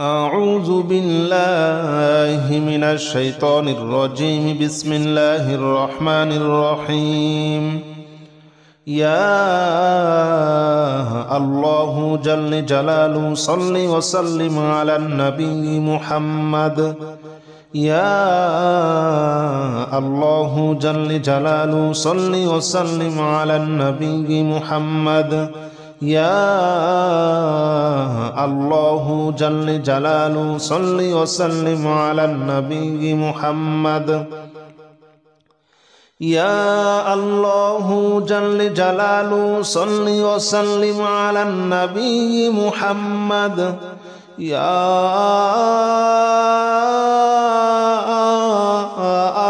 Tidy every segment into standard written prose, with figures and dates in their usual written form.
أعوذ بالله من الشيطان الرجيم. بسم الله الرحمن الرحيم. يا الله جل جلاله صل وسلم على النبي محمد. يا الله جل جلاله صل وسلم على النبي محمد. يا الله جل جلاله صل وسلم على النبي محمد. يا الله جل جلاله صل وسلم على النبي محمد. يا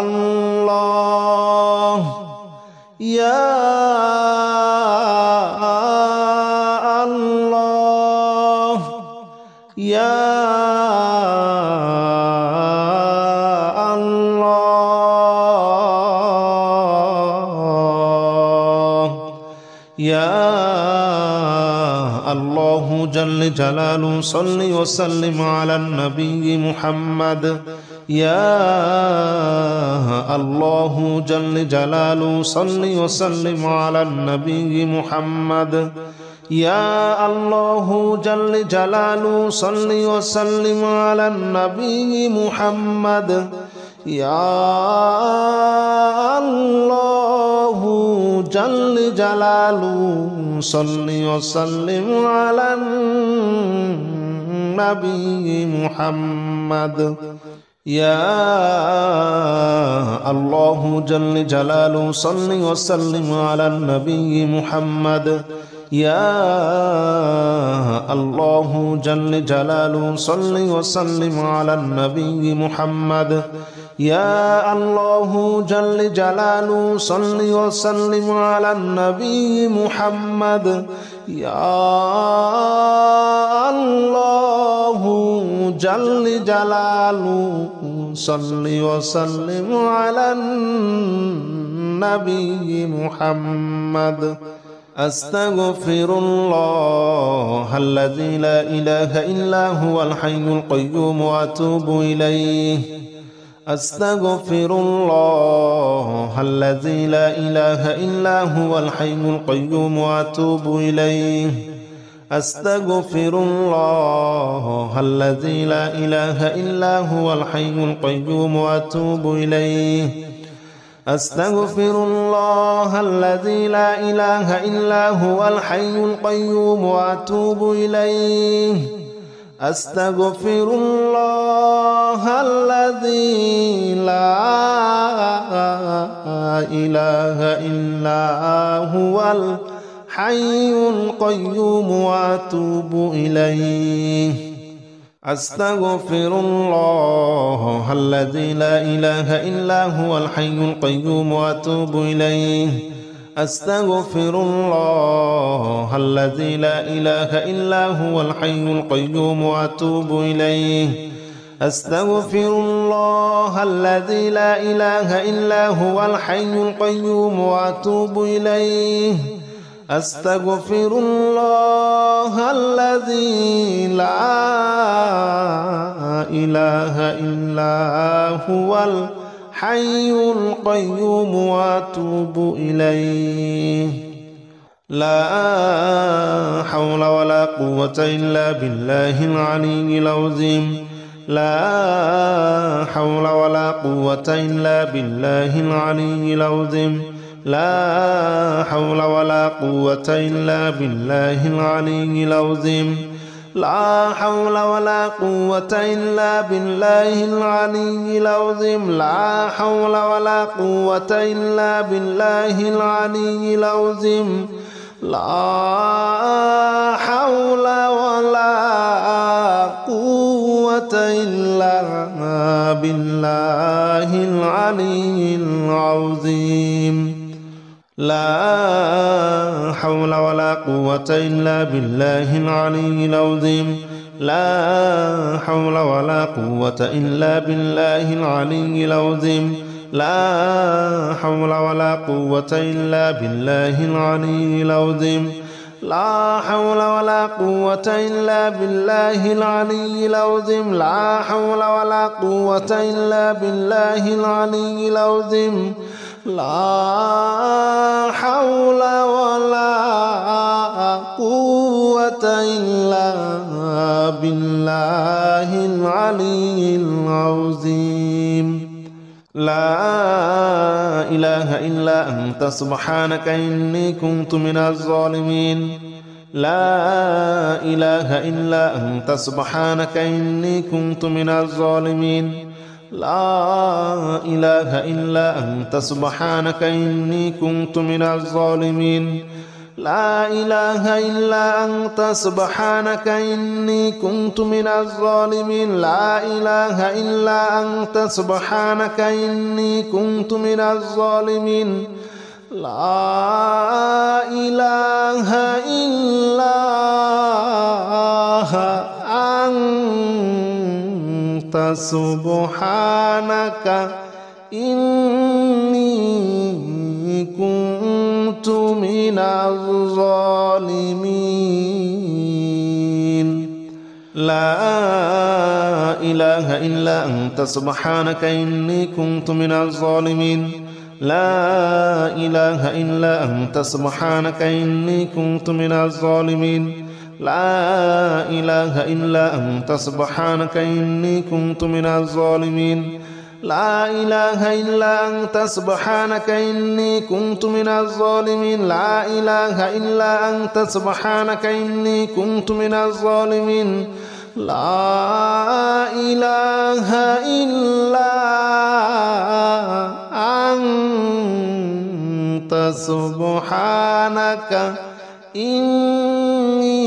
الله يا يا الله يا الله جل جلاله صل وسلم على النبي محمد. يا الله جل جلاله صل وسلم على النبي محمد. يا الله جل جلاله صل وسلم على النبي محمد. يا الله جل جلاله صل وسلم على النبي محمد. يا الله جل جلاله صل وسلم على النبي محمد. يا الله جل جلاله صل وسلم على النبي محمد. يا الله جل جلاله صل وسلم على النبي محمد. يا الله جل جلاله صل وسلم على النبي محمد. أستغفر الله الذي لا إله إلا هو الحي القيوم وأتوب إليه. أستغفر الله الذي لا إله إلا هو الحي القيوم وأتوب إليه. أستغفر الله الذي لا إله إلا هو الحي القيوم وأتوب إليه. أستغفر الله الذي لا إله إلا هو الحي القيوم وأتوب إليه. أستغفر الله الذي لا إله إلا هو الحي القيوم وأتوب إليه. أستغفر الله الذي لا إله إلا هو الحي القيوم وأتوب إليه. أستغفر الله الذي لا إله إلا هو الحي القيوم وأتوب إليه. أستغفر الله الذي لا إله إلا هو الحي القيوم وأتوب إليه. أستغفر الله الذي لا إله إلا هو الحي القيوم وأتوب إليه. لا حول ولا قوة إلا بالله العلي العظيم. لا حول ولا قوة إلا بالله العلي العظيم. لا حول ولا قوة إلا بالله العلي العظيم. لا حول ولا قوة إلا بالله العلي العظيم. لا حول ولا قوة إلا بالله العلي العظيم. لا حول ولا قوة إلا بالله العلي العظيم. لا حول ولا قوة إلا بالله العلي العظيم. لا حول ولا قوة إلا بالله العلي العظيم. لا حول ولا قوة إلا بالله العلي العظيم. لا حول ولا قوة إلا بالله العلي العظيم لا حول ولا قوة إلا بالله العلي العظيم لا حول ولا قوة إلا بالله العلي العظيم لا إله إلا أنت سبحانك إني كنت من الظالمين لا إله إلا أنت سبحانك إني كنت من الظالمين لا إله إلا أنت سبحانك إني كنت من الظالمين لا إله إلا أنت سبحانك إني كنت من الظالمين لا إله إلا أنت سبحانك إني كنت من الظالمين لا إله إلا أنت سبحانك إني كنت من الظالمين لا إله إلا أنت سبحانك إني كنت من الظالمين لا إله إلا أنت سبحانك إني كنت من الظالمين لا إله إلا أنت سبحانك إني كنت من الظالمين لا إله إلا أنت سبحانك إني كنت من الظالمين لا إله إلا أنت سبحانك إني كنت من الظالمين لا إله إلا أنت سبحانك إني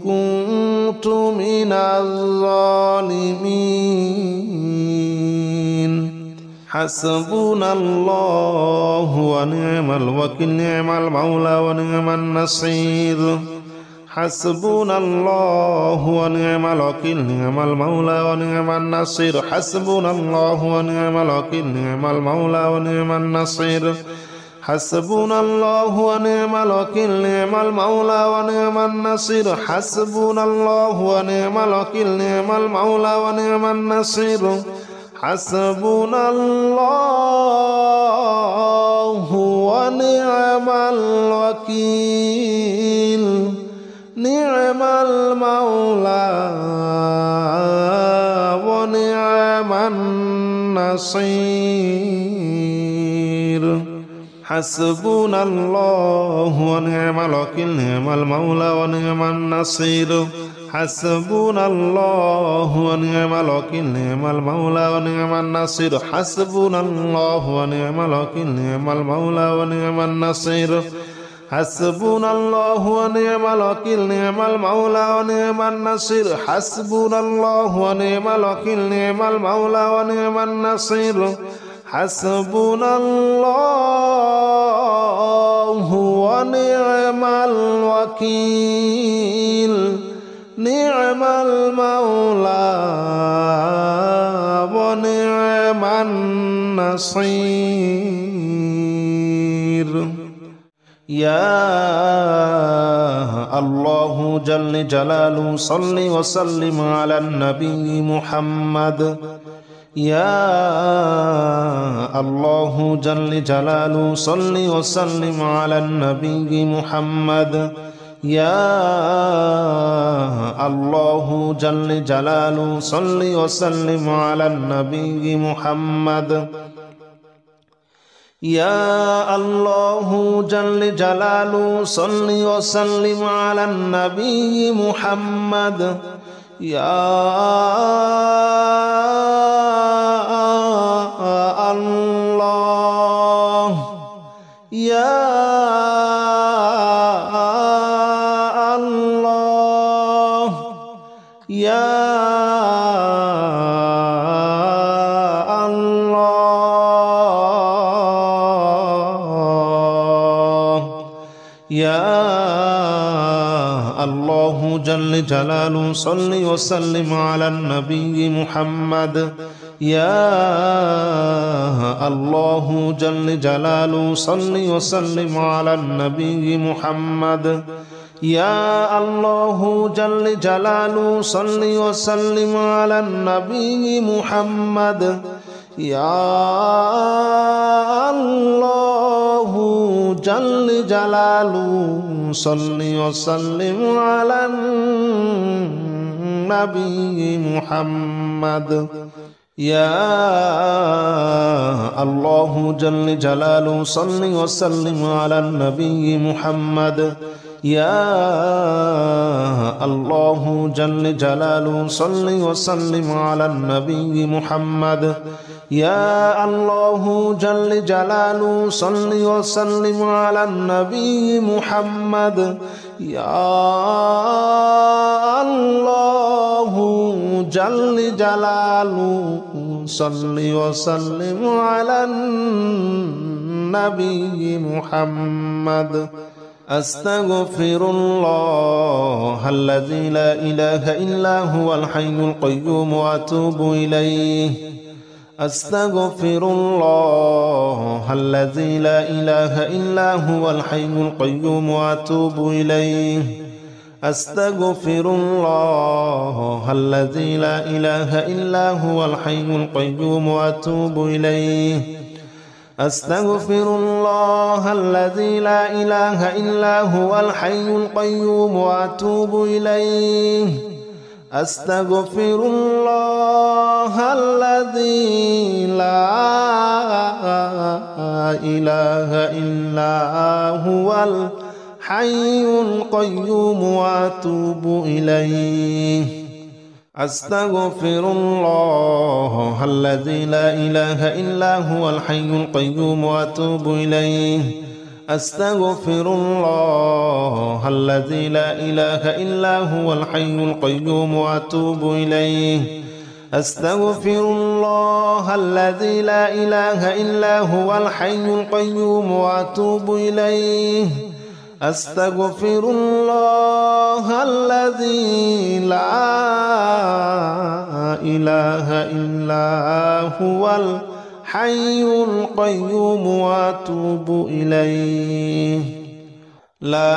كنت من الظالمين حسبنا الله ونعم الوكيل نعم المولى ونعم النصير حسبنا الله ونعم الوكيل نعم المولى ونعم النصير حسبنا الله ونعم الوكيل نعم المولى ونعم النصير حسبنا الله ونعم الوكيل نعم المولى ونعم النصير حسبنا الله ونعم الوكيل نعم المولى ونعم النصير حسبنا الله ونعم الوكيل نعم المولى ونعم النصير حسبنا الله ونعم الوكيل نعم المولى ونعم النصير حسبنا الله ونعم الوكيل نعم المولى ونعم النصير حسبنا الله ونعم الوكيل نعم المولى ونعم النصير حسبنا الله ونعم الوكيل نعم المولى ونعم النصير حسبنا الله ونعم الوكيل نعم المولى ونعم النصير حسبنا الله ونعم الوكيل نعم المولى ونعم النصير يا الله جل جلاله صل وسلم على النبي محمد يا الله جل جلاله صل وسلم على النبي محمد يا الله جل جلاله صل وسلم على النبي محمد يا الله جل جلاله صل وسلم على النبي محمد يا الله يا الله يا يا الله جل جلاله صل وسلم على النبي محمد يا الله جل جلاله صل وسلم على النبي محمد يا الله جل جلاله صل وسلم على النبي محمد يا الله جل جلاله صل وسلم على النبي محمد يا الله جل جلاله صل وسلم على النبي محمد يا الله جل جلاله صل وسلم على النبي محمد يا الله جل جلاله صل وسلم على النبي محمد يا الله جل جلاله صل وسلم على النبي محمد أستغفر الله الذي لا إله إلا هو الحي القيوم وأتوب إليه أستغفر الله الذي لا إله إلا هو الحي القيوم وأتوب إليه أستغفر الله الذي لا إله إلا هو الحي القيوم وأتوب إليه أستغفر الله الذي لا إله إلا هو الحي القيوم وأتوب إليه أستغفر الله الذي لا إله إلا هو الحي القيوم وأتوب إليه أستغفر الله الذي لا إله إلا هو الحي القيوم وأتوب إليه أستغفر الله الذي لا إله إلا هو الحي القيوم وأتوب إليه أستغفر الله الذي لا إله إلا هو الحي القيوم وأتوب إليه أستغفر الله الذي لا إله إلا هو الحي القيوم وأتوب إليه لا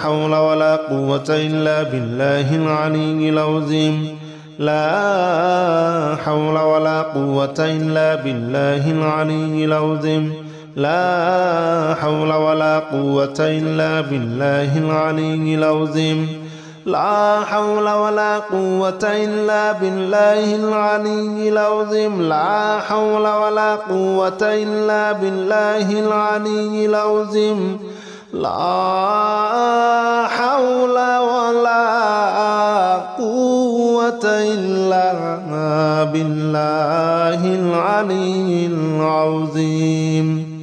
حول ولا قوة إلا بالله العلي العظيم لا حول ولا قوة إلا بالله العلي العظيم لا حول ولا قوة إلا بالله العلي العظيم لا حول ولا قوة إلا بالله العلي العظيم لا حول ولا قوة إلا بالله العلي العظيم لا حول ولا قوة إلا بالله العلي العظيم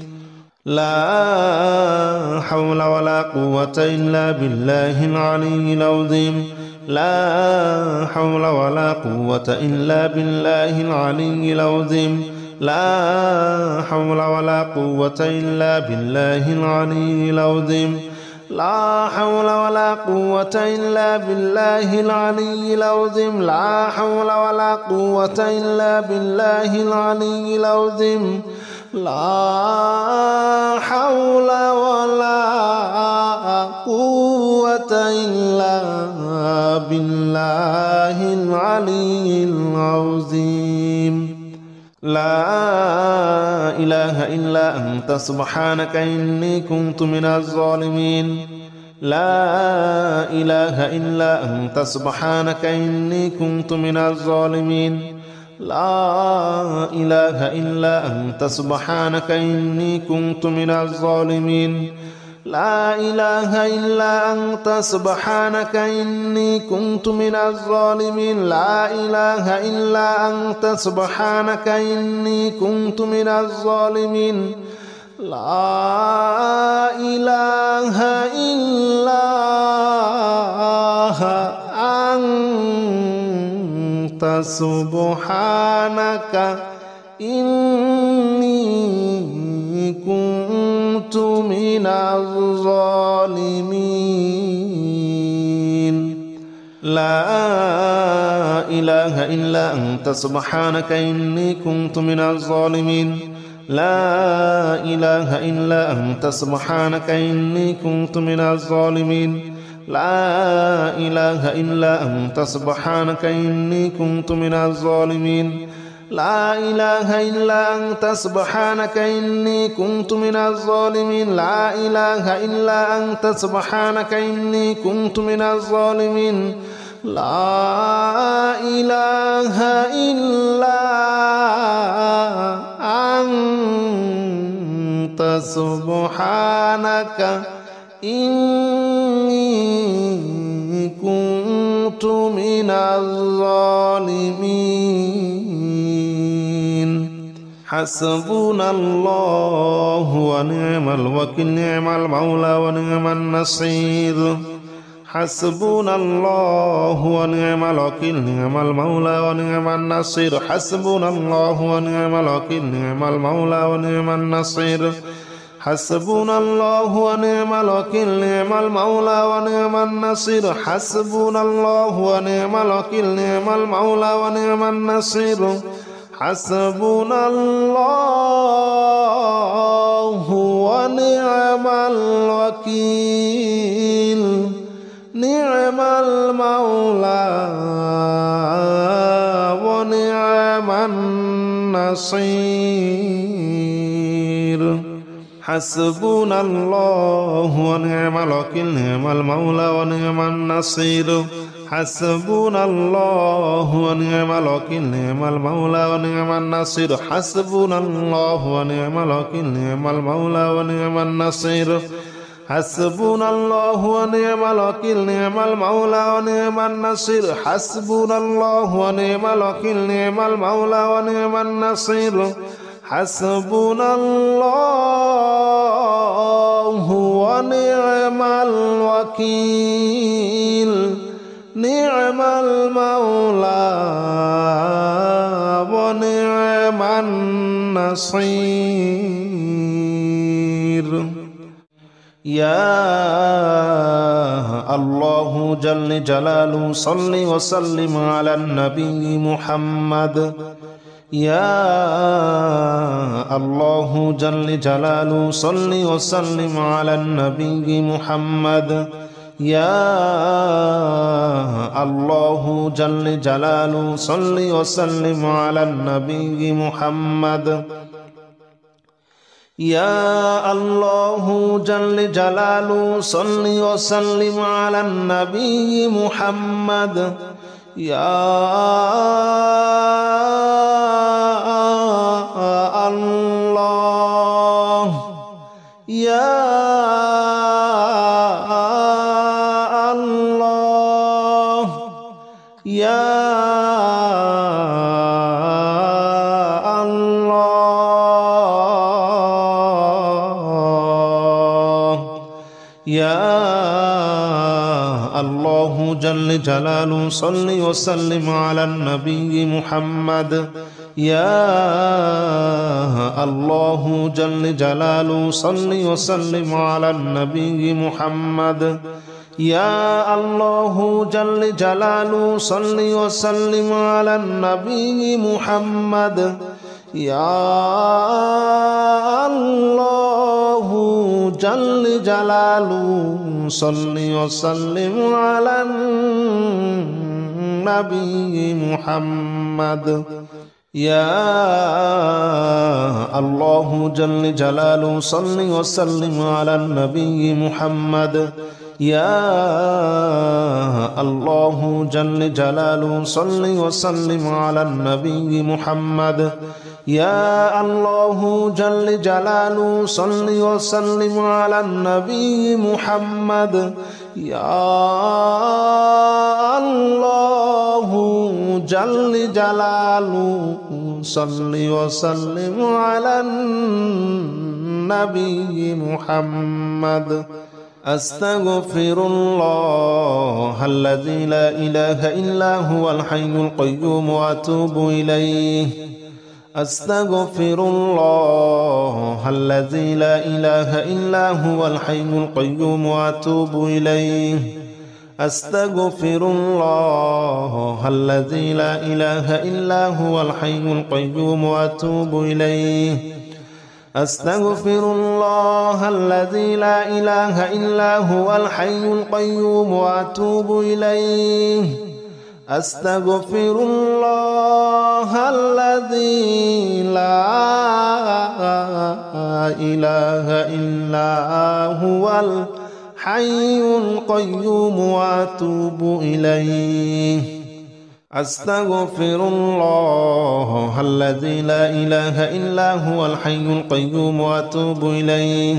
لا حول ولا قوة إلا بالله العلي العظيم لا حول ولا قوة إلا بالله العلي العظيم لا حول ولا قوة إلا بالله العلي العظيم لا حول ولا قوة إلا بالله العلي العظيم لا حول ولا قوة إلا بالله العلي العظيم لا حول ولا قوة إلا بالله العلي العظيم لا إله إلا أنت سبحانك إني كنت من الظالمين لا إله إلا أنت سبحانك إني كنت من الظالمين لا إله إلا أنت سبحانك إني كنت من الظالمين لا إله إلا أنت سبحانك إني كنت من الظالمين لا إله إلا أنت سبحانك إني كنت من الظالمين لا إله إلا أنت سبحانك إني كنت من الظالمين لا إله إلا أنت سبحانك إني كنت من الظالمين لا إله إلا أنت سبحانك إني كنت من الظالمين لا إله إلا أنت سبحانك إني كنت من الظالمين لا إله إلا أنت سبحانك إني كنت من الظالمين لا إله إلا أنت سبحانك إني كنت من الظالمين لا إله إلا أنت سبحانك إني كنت من الظالمين حسبنا الله ونعم الوكيل نعم المولى ونعم النصير حسبنا الله ونعم الوكيل نعم المولى ونعم النصير حسبنا الله ونعم الوكيل نعم المولى ونعم النصير حسبنا الله ونعم الوكيل نعم المولى ونعم النصير حسبنا الله ونعم الوكيل نعم المولى ونعم النصير حسبنا الله ونعم الوكيل نعم المولى ونعم النصير حسبنا الله ونعم الوكيل نعم المولى ونعم النصير حسبنا الله ونعم الوكيل نعم المولى ونعم النصير حسبنا الله ونعم الوكيل نعم المولى ونعم النصير حسبنا الله ونعم الوكيل نعم المولى ونعم النصير حسبنا الله ونعم الوكيل نعم المولى ونعم النصير حسبنا الله ونعم الوكيل نعم المولى ونعم النصير يا الله جل جلاله صل وسلم على النبي محمد يا الله جل جلاله صل وسلم على النبي محمد يا الله جل جلاله صل وسلم على النبي محمد يا الله جل جلاله صل وسلم على النبي محمد يا الله يا الله يا يا الله جل جلاله صل وسلم على النبي محمد يا الله جل جلاله صل وسلم على النبي محمد يا الله جل جلاله صل وسلم على النبي محمد يا الله جل جلاله صل وسلم على النبي محمد يا الله جل جلاله صل وسلم على النبي محمد يا الله جل جلاله صل وسلم على النبي محمد يا الله جل جلاله صل وسلم على النبي محمد يا الله جل جلاله صل وسلم على النبي محمد أستغفر الله الذي لا إله إلا هو الحي القيوم وأتوب إليه أستغفر الله الذي لا إله إلا هو الحي القيوم وأتوب إليه أستغفر الله الذي لا إله إلا هو الحي القيوم وأتوب إليه أستغفر الله الذي لا إله إلا هو الحي القيوم وأتوب إليه أستغفر الله الذي لا إله إلا هو الحي القيوم وأتوب إليه أستغفر الله الذي لا إله إلا هو الحي القيوم وأتوب إليه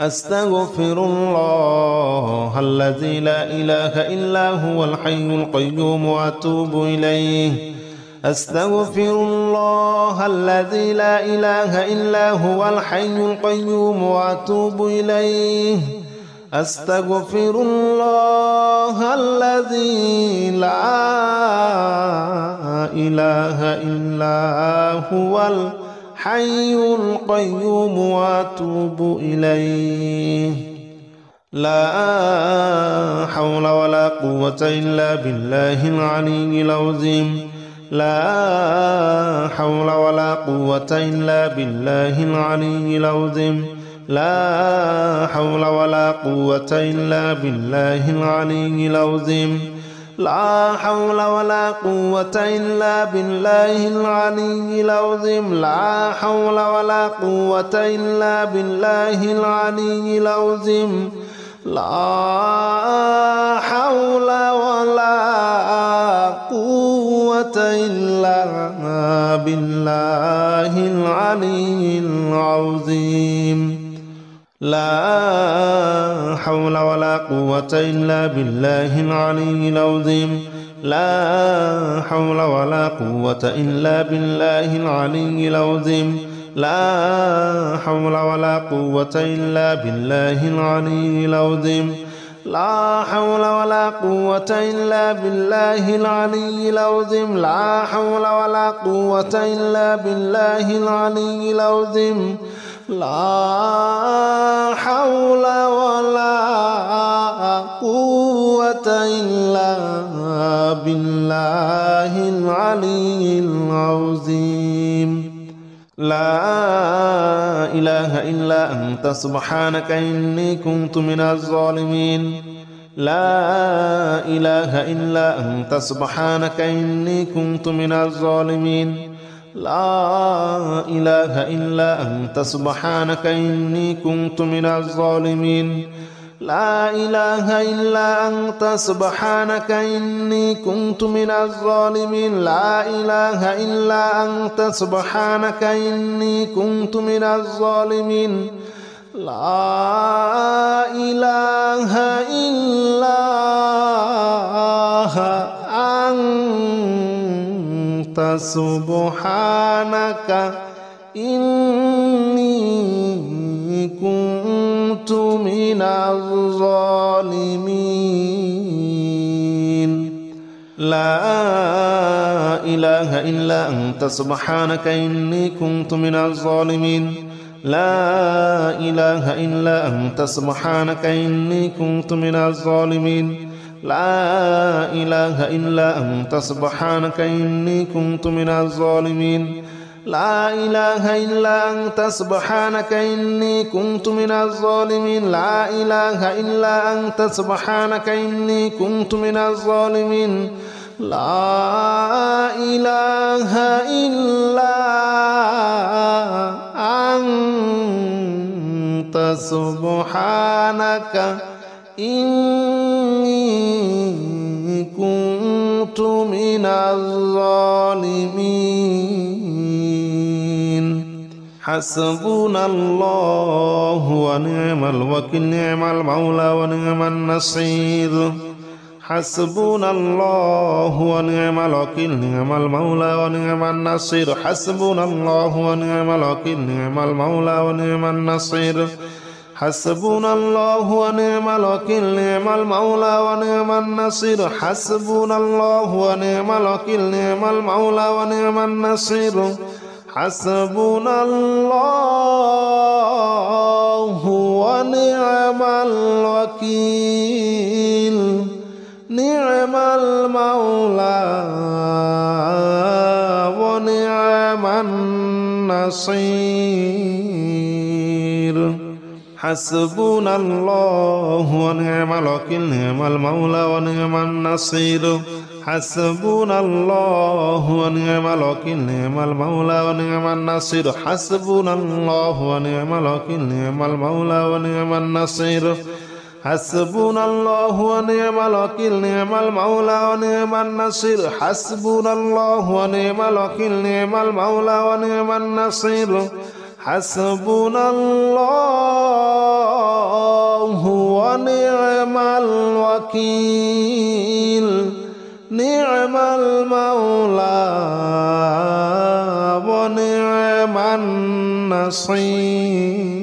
أستغفر الله الذي لا إله إلا هو الحي القيوم وأتوب إليه أستغفر الله الذي لا إله إلا هو الحي القيوم وأتوب إليه أستغفر الله الذي لا إله إلا هو الحي القيوم وأتوب إليه لا حول ولا قوة إلا بالله العلي العظيم لا حول ولا قوة إلا بالله العلي العظيم لا حول ولا قوة إلا بالله العلي العظيم لا حول ولا قوة إلا بالله العلي العظيم لا حول ولا قوة إلا بالله العلي العظيم لا حول ولا قوة إلا بالله العلي العظيم لا حول ولا قوة إلا بالله العلي العظيم لا حول ولا قوة إلا بالله العلي العظيم لا حول ولا قوة إلا بالله العلي العظيم لا حول ولا قوة إلا بالله العلي العظيم لا حول ولا قوة إلا بالله العلي العظيم لا حول ولا قوة إلا بالله العلي العظيم لا إله إلا أنت سبحانك إني كنت من الظالمين لا إله إلا أنت سبحانك إني كنت من الظالمين لا إله إلا أنت سبحانك إني كنت من الظالمين لا إله إلا أنت سبحانك إني كنت من الظالمين لا إله إلا أنت سبحانك إني كنت من الظالمين لا إله إلا أنت سبحانك إني كنت من الظالمين لا إله إلا أنت سبحانك إني كنت من الظالمين لا إله إلا أنت سبحانك إني كنت من الظالمين لا إله إلا أنت سبحانك إني كنت من الظالمين لا إله إلا أنت سبحانك إني كنت من الظالمين لا إله إلا أنت سبحانك إني كنت من الظالمين لا إله إلا أنت سبحانك إني كنت من الظالمين حسبنا الله ونعم الوكيل نعم المولى ونعم النصير حسبنا الله ونعم الوكيل نعم المولى ونعم النصير حسبنا الله ونعم الوكيل نعم المولى ونعم النصير حسبنا الله ونعم الوكيل نعم المولى ونعم النصير حسبنا الله ونعم الوكيل نعم المولى ونعم النصير حسبنا الله ونعم الوكيل نعم المولى ونعم النصير حسبنا الله ونعم الوكيل نعم المولى ونعم النصير حسبنا الله ونعم الوكيل نعم المولى ونعم النصير حسبنا الله ونعم الوكيل نعم المولى ونعم النصير حسبنا الله ونعم الوكيل نعم المولى ونعم النصير حسبنا الله ونعم الوكيل نعم المولى ونعم النصير حسبنا الله ونعم الوكيل نعم المولى ونعم النصير